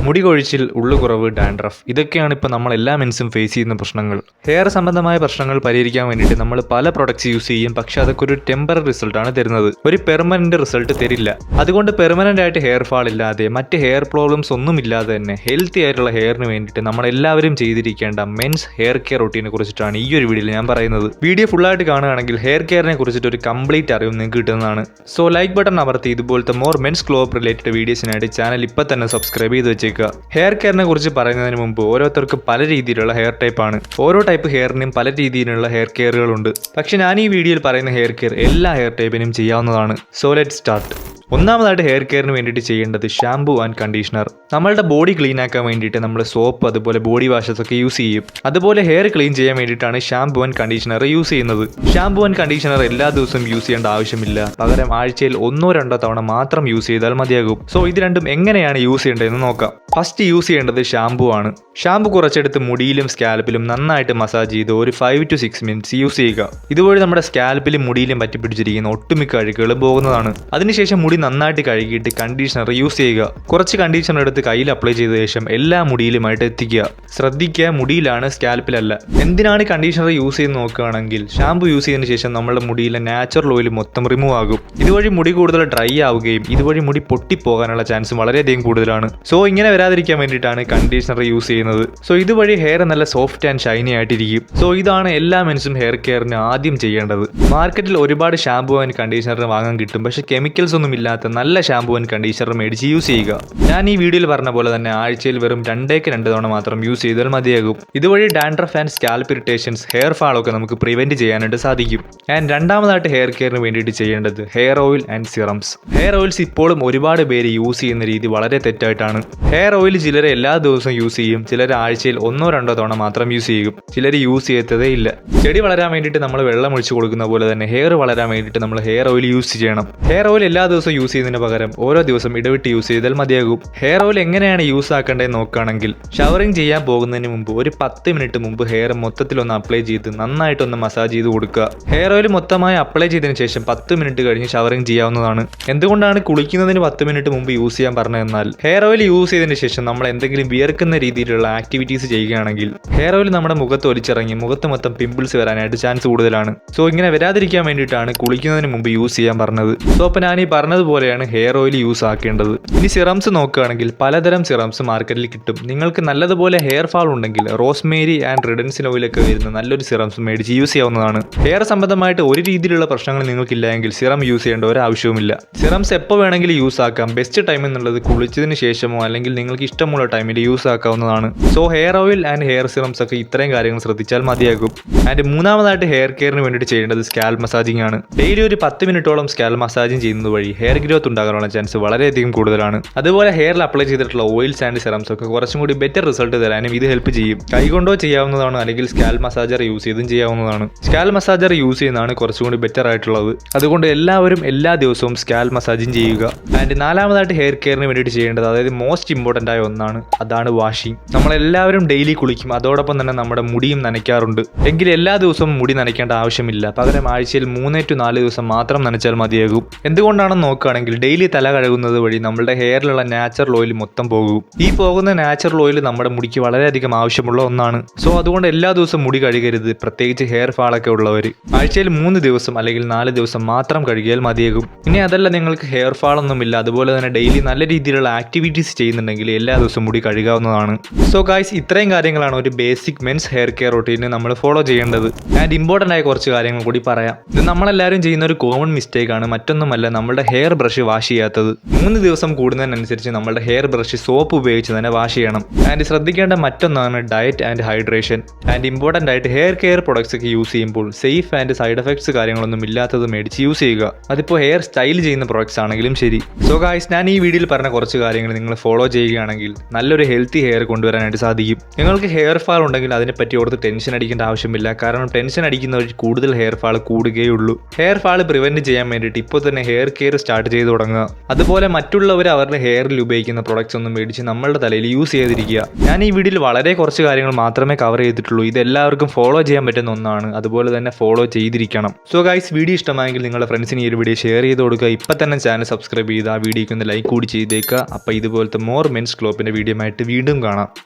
മുടി കൊഴിച്ചിൽ, ഉള്ളുകുറവ്, ഡാൻഡ്രഫ് ഇതൊക്കെയാണ് ഇപ്പോൾ നമ്മൾ എല്ലാ മെൻസും ഫേസ് ചെയ്യുന്ന പ്രശ്നങ്ങൾ. ഹെയർ സംബന്ധമായ പ്രശ്നങ്ങൾ പരിഹരിക്കാൻ വേണ്ടിയിട്ട് നമ്മൾ പല പ്രൊഡക്ട്സ് യൂസ് ചെയ്യും. പക്ഷെ അതൊക്കെ ഒരു ടെമ്പററി റിസൾട്ടാണ് തരുന്നത്, ഒരു പെർമനന്റ് റിസൾട്ട് തരില്ല. അതുകൊണ്ട് പെർമനന്റ് ആയിട്ട് ഹെയർ ഫാൾ ഇല്ലാതെ മറ്റ് ഹെയർ പ്രോബ്ലംസ് ഒന്നും ഇല്ലാതെ തന്നെ ഹെൽത്തി ആയിട്ടുള്ള ഹെയറിന് വേണ്ടിയിട്ട് നമ്മൾ എല്ലാവരും ചെയ്തിരിക്കേണ്ട മെൻസ് ഹെയർ കെയർ റൂട്ടീനെ കുറിച്ചിട്ടാണ് ഈ ഒരു വീഡിയോയിൽ ഞാൻ പറയുന്നത്. വീഡിയോ ഫുള്ളായിട്ട് കാണുകയാണെങ്കിൽ ഹെയർ കെയറിനെ കുറിച്ചിട്ട് ഒരു കംപ്ലീറ്റ് അറിവ് നിങ്ങൾക്ക് കിട്ടുന്നതാണ്. സോ ലൈക്ക് ബട്ടൺ അമർത്തി ഇതുപോലത്തെ more men's glow up related വീഡിയോസിനായിട്ട് ചാനൽ ഇപ്പോൾ തന്നെ സബ്സ്ക്രൈബ് ചെയ്ത് വെച്ചേക്കുക. ഹെയർ കെയറിനെ കുറിച്ച് പറയുന്നതിന് മുമ്പ് ഓരോരുത്തർക്കും പല രീതിയിലുള്ള ഹെയർ ടൈപ്പാണ്. ഓരോ ടൈപ്പ് ഹെയറിനും പല രീതിയിലുള്ള ഹെയർ കെയറുകളുണ്ട്. പക്ഷെ ഞാൻ ഈ വീഡിയോയിൽ പറയുന്ന ഹെയർ കെയർ എല്ലാ ഹെയർ ടൈപ്പിനും ചെയ്യാവുന്നതാണ്. So let's start. ഒന്നാമതായിട്ട് ഹെയർ കെയറിന് വേണ്ടിയിട്ട് ചെയ്യേണ്ടത് ഷാംപൂ ആൻഡ് കണ്ടീഷണർ. നമ്മളുടെ ബോഡി ക്ലീൻ ആക്കാൻ വേണ്ടിയിട്ട് നമ്മൾ സോപ്പ് അതുപോലെ ബോഡി വാഷസ് ഒക്കെ യൂസ് ചെയ്യും. അതുപോലെ ഹെയർ ക്ലീൻ ചെയ്യാൻ വേണ്ടിയിട്ടാണ് ഷാംപൂ ആൻഡ് കണ്ടീഷണർ യൂസ് ചെയ്യുന്നത്. ഷാംപൂ ആൻഡ് കണ്ടീഷണർ എല്ലാ ദിവസവും യൂസ് ചെയ്യേണ്ട ആവശ്യമില്ല. പകരം ആഴ്ചയിൽ 1-2 തവണ മാത്രം യൂസ് ചെയ്താൽ മതിയാകും. സോ ഇത് രണ്ടും എങ്ങനെയാണ് യൂസ് ചെയ്യേണ്ടതെന്ന് നോക്കാം. ഫസ്റ്റ് യൂസ് ചെയ്യേണ്ടത് ഷാംപൂ ആണ്. ഷാംപൂ കുറച്ചെടുത്ത് മുടിയിലും സ്കാൽപ്പിലും നന്നായിട്ട് മസാജ് ചെയ്ത് ഒരു 5 to 6 മിനിറ്റ്സ് യൂസ് ചെയ്യുക. ഇതുവഴി നമ്മുടെ സ്കാൽപ്പിലും മുടിയിലും പറ്റിപ്പിടിച്ചിരിക്കുന്ന ഒട്ടുമിക്ക അഴുക്കുകൾ പോകുന്നതാണ്. അതിനുശേഷം മുടി നന്നായിട്ട് കഴുകിയിട്ട് കണ്ടീഷണർ യൂസ് ചെയ്യുക. കുറച്ച് കണ്ടീഷണർ എടുത്ത് കയ്യിൽ അപ്ലൈ ചെയ്ത ശേഷം എല്ലാ മുടിയിലുമായിട്ട് എത്തിക്കുക. ശ്രദ്ധിക്കുക, മുടിയിലാണ്, സ്കാൽപ്പിലല്ല. എന്തിനാണ് കണ്ടീഷണർ യൂസ് ചെയ്ത് നോക്കുകയാണെങ്കിൽ ഷാംപൂ യൂസ് ചെയ്തതിനു ശേഷം നമ്മുടെ മുടിയിലെ നാച്ചുറൽ ഓയിൽ മൊത്തം റിമൂവ് ആകും. ഇതുവഴി മുടി കൂടുതൽ ഡ്രൈ ആവുകയും ഇതുവഴി മുടി പൊട്ടിപ്പോകാനുള്ള ചാൻസ് വളരെയധികം കൂടുതലാണ്. സോ ഇങ്ങനെ വരാതിരിക്കാൻ വേണ്ടിയിട്ടാണ് കണ്ടീഷണർ യൂസ് ചെയ്യുന്നത്. സോ ഇതുവഴി ഹെയർ നല്ല സോഫ്റ്റ് ആൻഡ് ഷൈനി ആയിട്ടിരിക്കും. സോ ഇതാണ് എല്ലാ മെൻസും ഹെയർ കെയറിന് ആദ്യം ചെയ്യേണ്ടത്. മാർക്കറ്റിൽ ഒരുപാട് ഷാംപൂ ആൻഡ് കണ്ടീഷണർ വാങ്ങാൻ കിട്ടും. പക്ഷേ കെമിക്കൽസ് ഒന്നും ഇല്ലാത്ത നല്ല ഷാംപൂ ആൻഡ് കണ്ടീഷണർ മേടിച്ച് യൂസ് ചെയ്യുക. ഞാൻ ഈ വീഡിയോയിൽ പറഞ്ഞ പോലെ തന്നെ ആഴ്ചയിൽ വെറും 2 തവണ മാത്രം യൂസ് ചെയ്താൽ മതിയാകും. ഇതുവഴി dandruff and scalp irritations, hair fall ഒക്കെ നമുക്ക് പ്രിവെന്റ് ചെയ്യാനായിട്ട് സാധിക്കും. ആൻഡ് രണ്ടാമതായിട്ട് ഹെയർ കെയറിന് വേണ്ടിയിട്ട് ചെയ്യേണ്ടത് hair oil and serums. Hair oils ഇപ്പോഴും ഒരുപാട് പേര് യൂസ് ചെയ്യുന്ന രീതി വളരെ തെറ്റായിട്ടാണ്. ഹെയർ ഓയിൽ ചിലർ എല്ലാ ദിവസവും യൂസ് ചെയ്യും, ചിലർ ആഴ്ചയിൽ 1-2 തവണ മാത്രം യൂസ് ചെയ്യും, ചിലർ യൂസ് ചെയ്യത്തതേ ഇല്ല. ചെടി വളരാൻ വേണ്ടിയിട്ട് നമ്മൾ വെള്ളം ഒഴിച്ചു കൊടുക്കുന്ന പോലെ തന്നെ ഹെയർ വളരാൻ വേണ്ടിയിട്ട് നമ്മൾ ഹെയർ ഓയിൽ യൂസ് ചെയ്യണം. ഹെയർ ഓയിൽ എല്ലാ ദിവസവും യൂസ് ചെയ്യുന്നതിന് പകരം ഓരോ ദിവസം ഇടവിട്ട് യൂസ് ചെയ്താൽ മതിയാകും. ഹെയർ ഓയിൽ എങ്ങനെയാണ് യൂസ് ആക്കേണ്ടതെന്ന് നോക്കുകയാണെങ്കിൽ ഷവറിങ് ചെയ്യാൻ പോകുന്നതിന് മുമ്പ് ഒരു 10 മിനിറ്റ് മുമ്പ് ഹെയർ മൊത്തത്തിലൊന്ന് അപ്ലൈ ചെയ്ത് നന്നായിട്ടൊന്ന് മസാജ് ചെയ്ത് കൊടുക്കുക. ഹെയർ ഓയിൽ മൊത്തമായി അപ്ലൈ ചെയ്തതിന് ശേഷം 10 മിനിറ്റ് കഴിഞ്ഞ് ഷവറിങ് ചെയ്യാവുന്നതാണ്. എന്തുകൊണ്ടാണ് കുളിക്കുന്നതിന് 10 മിനിറ്റ് മുമ്പ് യൂസ് ചെയ്യാൻ പറഞ്ഞതെന്നാൽ ഹെയർ ഓയിൽ യൂസ് ചെയ്തതിന് ശേഷം നമ്മൾ എന്തെങ്കിലും വിയർക്കുന്ന രീതിയിലുള്ള ആക്ടിവിറ്റീസ് ചെയ്യുകയാണെങ്കിൽ ഹെയർ ഓയിൽ നമ്മുടെ മുഖത്ത് ഒലിച്ചിറങ്ങി മുഖത്ത് മൊത്തം പിമ്പിൾസ് വരാനായിട്ട് ചാൻസ് കൂടുതലാണ്. സോ ഇങ്ങനെ വരാതിരിക്കാൻ വേണ്ടിയിട്ടാണ് കുളിക്കുന്നതിന് മുമ്പ് യൂസ് ചെയ്യാൻ പറഞ്ഞത്. സോ അപ്പോൾ ഞാൻ ഈ പറഞ്ഞതുപോലെയാണ് ഹെയർ ഓയിൽ യൂസ് ആക്കേണ്ടത്. ഇനി സിറംസ് നോക്കുകയാണെങ്കിൽ പലതരം സിറംസ് മാർക്കറ്റിൽ കിട്ടും. നിങ്ങൾക്ക് നല്ലതുപോലെ ഹെയർ ഫാൾ ഉണ്ടെങ്കിൽ റോസ്മേരി ആൻഡ് റിഡൻസിൻ ഓയിലൊക്കെ വരുന്ന നല്ലൊരു സിറംസ് മേടിച്ച് യൂസ് ചെയ്യാവുന്നതാണ്. ഹെയർ സംബന്ധമായിട്ട് ഒരു രീതിയിലുള്ള പ്രശ്നങ്ങൾ നിങ്ങൾക്കില്ല എങ്കിൽ സിറം യൂസ് ചെയ്യേണ്ട ഒരു ആവശ്യവുമില്ല. സിറംസ് എപ്പോൾ വേണമെങ്കിലും യൂസ് ആക്കാം. ബെസ്റ്റ് ടൈം എന്നുള്ളത് കുളിച്ചതിന് ശേഷമോ അല്ലെങ്കിൽ നിങ്ങൾക്ക് ഇഷ്ടമുള്ള ടൈമിൽ യൂസ് ആക്കാവുന്നതാണ്. So hair oil and hair serums ഒക്കെ ഇത്രയും കാര്യങ്ങൾ ശ്രദ്ധിച്ചാൽ മതിയാകും. ആൻഡ് മൂന്നാമതായിട്ട് ഹെയർ കെയറിന് വേണ്ടിയിട്ട് ചെയ്യേണ്ടത് സ്കാൽപ്പ് മസാജിങ് ആണ്. ഡെയിലി ഒരു 10 മിനിറ്റോളം സ്കാൽപ്പ് മസാജിങ് ചെയ്യുന്നത് വഴി ഹെയർ ഗ്രോത്ത് ഉണ്ടാകാനുള്ള ചാൻസ് വളരെയധികം കൂടുതലാണ്. അതുപോലെ ഹെയറിൽ അപ്ലൈ ചെയ്തിട്ടുള്ള ഓയിൽസ് ആൻഡ് സിറംസ് ഒക്കെ കുറച്ചും കൂടി ബെറ്റർ റിസൾട്ട് തരാനും ഇത് ഹെൽപ്പ് ചെയ്യും. കൈകൊണ്ടോ ചെയ്യാവുന്നതാണ്, അല്ലെങ്കിൽ സ്കാൽപ്പ് മസാജർ യൂസ് ചെയ്തും ചെയ്യാവുന്നതാണ്. സ്കാൽപ്പ് മസാജർ യൂസ് ചെയ്യുന്നതാണ് കുറച്ചും കൂടി ബെറ്റർ ആയിട്ടുള്ളത്. അതുകൊണ്ട് എല്ലാവരും എല്ലാ ദിവസവും സ്കാൽപ്പ് മസാജിങ് ചെയ്യുക. ആൻഡ് നാലാമതായിട്ട് ഹെയർ കെയറിന് വേണ്ടിയിട്ട് ചെയ്യേണ്ടത്, അതായത് മോസ്റ്റ് ഇമ്പോർട്ടൻ്റ് ആയ ഒന്നാണ്, അതാണ് വാഷിംഗ്. നമ്മളെല്ലാവരും ഡെയിലി കുളിക്കും, അതോടൊപ്പം തന്നെ നമ്മുടെ മുടിയും നനയ്ക്കാറുണ്ട്. എങ്കിൽ എല്ലാ ദിവസവും മുടി നനയ്ക്കേണ്ട ആവശ്യമില്ല. പകരം ആഴ്ചയിൽ 3 to 4 ദിവസം മാത്രം നനച്ചാൽ മതിയാകും. എന്തുകൊണ്ടാണെന്ന് നോക്കുകയാണെങ്കിൽ ഡെയിലി തല കഴുകുന്നത് വഴി നമ്മുടെ ഹെയറിലുള്ള നാച്ചുറൽ ഓയിൽ മൊത്തം പോകും. ഈ പോകുന്ന നാച്ചുറൽ ഓയിൽ നമ്മുടെ മുടിക്ക് വളരെയധികം ആവശ്യമുള്ള ഒന്നാണ്. സോ അതുകൊണ്ട് എല്ലാ ദിവസവും മുടി കഴുകരുത്, പ്രത്യേകിച്ച് ഹെയർ ഫാളൊക്കെ ഉള്ളവർ. ആഴ്ചയിൽ 3 ദിവസം അല്ലെങ്കിൽ 4 ദിവസം മാത്രം കഴുകിയാൽ മതിയാകും. ഇനി അതല്ല നിങ്ങൾക്ക് ഹെയർ ഫാൾ ഒന്നുമില്ല, അതുപോലെ തന്നെ ഡെയിലി നല്ല രീതിയിലുള്ള ആക്ടിവിറ്റീസ് ചെയ്യുന്നുണ്ടെങ്കിൽ എല്ലാ ദിവസവും മുടി കഴുകാവുന്നതാണ്. സോ ഗായ്സ്, ഇത്രയും കാര്യങ്ങളാണ് ഒരു basic men's hair care routine നമ്മൾ ഫോളോ ചെയ്യേണ്ടത്. ആൻഡ് ഇമ്പോർട്ടൻ്റ് ആയ കുറച്ച് കാര്യങ്ങൾ കൂടി പറയാം. ഇത് നമ്മളെല്ലാവരും ചെയ്യുന്ന ഒരു കോമൺ മിസ്റ്റേക്ക് ആണ്, മറ്റൊന്നുമല്ല നമ്മുടെ ഹെയർ ബ്രഷ് വാഷ് ചെയ്യാത്തത്. 3 ദിവസം കൂടുന്നതിനനുസരിച്ച് നമ്മുടെ ഹെയർ ബ്രഷ് സോപ്പ് ഉപയോഗിച്ച് തന്നെ വാഷ് ചെയ്യണം. ആൻഡ് ശ്രദ്ധിക്കേണ്ട മറ്റൊന്നാണ് diet and hydration. And important ആയിട്ട് ഹെയർ കെയർ പ്രൊഡക്ട്സ് ഒക്കെ യൂസ് ചെയ്യുമ്പോൾ സേഫ് ആൻഡ് സൈഡ് എഫക്ട്സ് കാര്യങ്ങളൊന്നും ഇല്ലാത്തത് മേടിച്ച് യൂസ് ചെയ്യുക. അതിപ്പോൾ ഹെയർ സ്റ്റൈൽ ചെയ്യുന്ന പ്രൊഡക്ട്സ് ആണെങ്കിലും ശരി. സോ ഗായ്സ്, ഞാൻ ഈ വീഡിയോയിൽ പറഞ്ഞ കുറച്ച് കാര്യങ്ങൾ നിങ്ങൾ ഫോളോ ചെയ്യുകയാണെങ്കിൽ നല്ലൊരു ഹെൽത്തി ഹെയർ കൊണ്ടുവരാനായിട്ട് സാധിക്കും. നിങ്ങൾക്ക് ഹെയർ ഫാൾ ഉണ്ടെങ്കിൽ അതിനെപ്പറ്റി ഓർത്ത് ടെൻഷൻ അടിക്കേണ്ട ആവശ്യമില്ല. കാരണം ടെൻഷൻ അടിക്കുന്നവർ കൂടുതൽ ഹെയർ ഫാൾ കൂടുകയുള്ളൂ. ഹെയർ ഫാൾ പ്രിവെന്റ് ചെയ്യാൻ വേണ്ടിയിട്ട് ഇപ്പോൾ തന്നെ ഹെയർ കെയർ സ്റ്റാർട്ട് സ്റ്റാർട്ട് ചെയ്ത് തുടങ്ങുക. അതുപോലെ മറ്റുള്ളവർ അവരുടെ ഹെയറിൽ ഉപയോഗിക്കുന്ന പ്രൊഡക്ട്സ് ഒന്നും മേടിച്ച് നമ്മളുടെ തലയിൽ യൂസ് ചെയ്തിരിക്കുക. ഞാൻ ഈ വീഡിയോയിൽ വളരെ കുറച്ച് കാര്യങ്ങൾ മാത്രമേ കവർ ചെയ്തിട്ടുള്ളൂ. ഇത് എല്ലാവർക്കും ഫോളോ ചെയ്യാൻ പറ്റുന്ന ഒന്നാണ്. അതുപോലെ തന്നെ ഫോളോ ചെയ്തിരിക്കണം. സോ ഗൈസ്, വീഡിയോ ഇഷ്ടമായെങ്കിൽ നിങ്ങളുടെ ഫ്രണ്ട്സിന് ഈ ഒരു വീഡിയോ ഷെയർ ചെയ്ത് കൊടുക്കുക. ഇപ്പം തന്നെ ചാനൽ സബ്സ്ക്രൈബ് ചെയ്ത് ആ വീഡിയോയ്ക്ക് ഒന്ന് ലൈക്ക് കൂടി ചെയ്തേക്കുക. അപ്പോൾ ഇതുപോലത്തെ മോർ മെൻസ് ക്ലോപ്പിൻ്റെ വീഡിയോ ആയിട്ട് വീണ്ടും കാണാം.